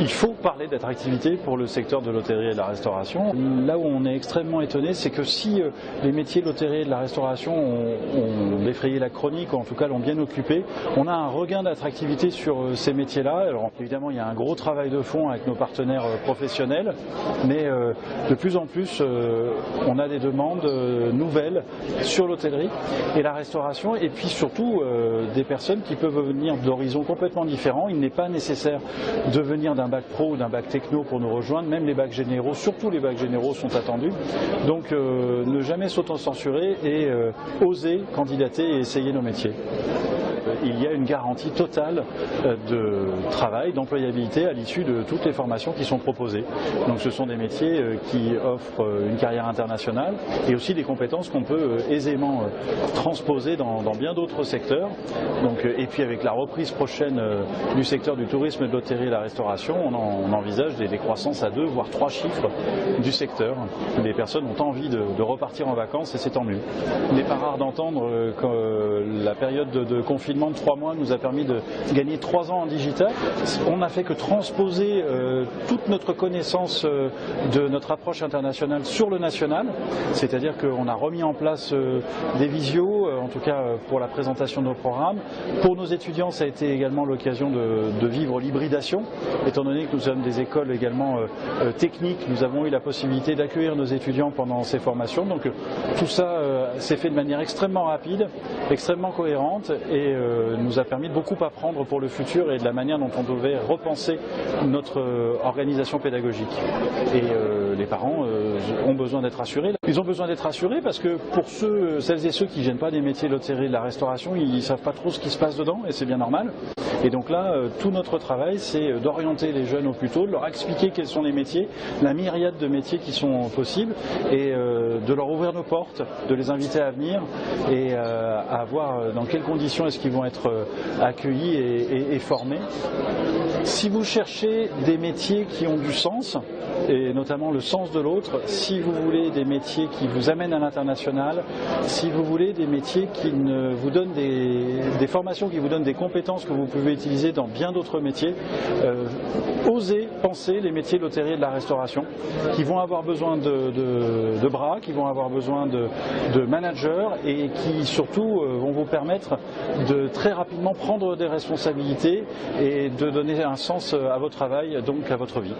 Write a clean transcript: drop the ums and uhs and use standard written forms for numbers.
Il faut parler d'attractivité pour le secteur de l'hôtellerie et de la restauration. Là où on est extrêmement étonné, c'est que si les métiers de l'hôtellerie et de la restauration ont défrayé la chronique, ou en tout cas l'ont bien occupé, on a un regain d'attractivité sur ces métiers-là. Alors évidemment, il y a un gros travail de fond avec nos partenaires professionnels, mais de plus en plus, on a des demandes nouvelles sur l'hôtellerie et la restauration, et puis surtout des personnes qui peuvent venir d'horizons complètement différents. Il n'est pas nécessaire de venir d'un bac pro ou d'un bac techno pour nous rejoindre, même les bacs généraux, surtout les bacs généraux sont attendus. Donc ne jamais s'auto-censurer et oser candidater et essayer nos métiers. Il y a une garantie totale de travail, d'employabilité à l'issue de toutes les formations qui sont proposées. Donc ce sont des métiers qui offrent une carrière internationale et aussi des compétences qu'on peut aisément transposer dans bien d'autres secteurs. Donc, et puis avec la reprise prochaine du secteur du tourisme, de l'hôtellerie et de la restauration, on envisage des croissances à 2 voire 3 chiffres du secteur. Les personnes ont envie de repartir en vacances et c'est tant mieux. Il n'est pas rare d'entendre que la période de confinement de 3 mois nous a permis de gagner 3 ans en digital. On n'a fait que transposer toute notre connaissance de notre approche internationale sur le national, c'est-à-dire qu'on a remis en place des visios, en tout cas pour la présentation de nos programmes. Pour nos étudiants, ça a été également l'occasion de vivre l'hybridation, étant donné que nous sommes des écoles également techniques, nous avons eu la possibilité d'accueillir nos étudiants pendant ces formations. Donc tout ça s'est fait de manière extrêmement rapide, extrêmement cohérente et nous a permis de beaucoup apprendre pour le futur et de la manière dont on devait repenser notre organisation pédagogique. Et les parents ont besoin d'être rassurés. Ils ont besoin d'être rassurés parce que pour celles et ceux qui ne viennent pas des métiers de l'hôtellerie et de la restauration, ils ne savent pas trop ce qui se passe dedans et c'est bien normal. Et donc là, tout notre travail, c'est d'orienter les jeunes au plus tôt, de leur expliquer quels sont les métiers, la myriade de métiers qui sont possibles et de leur ouvrir nos portes, de les inviter à venir et à voir dans quelles conditions est-ce qu'ils vont être accueillis et formés. Si vous cherchez des métiers qui ont du sens, et notamment le sens de l'autre, si vous voulez des métiers qui vous amènent à l'international, si vous voulez des métiers qui vous donnent des formations qui vous donnent des compétences que vous pouvez utiliser dans bien d'autres métiers, osez penser les métiers de l'hôtellerie et de la restauration, qui vont avoir besoin de bras, qui vont avoir besoin de managers et qui surtout vont vous permettre de très rapidement prendre des responsabilités et de donner un sens à votre travail, donc à votre vie.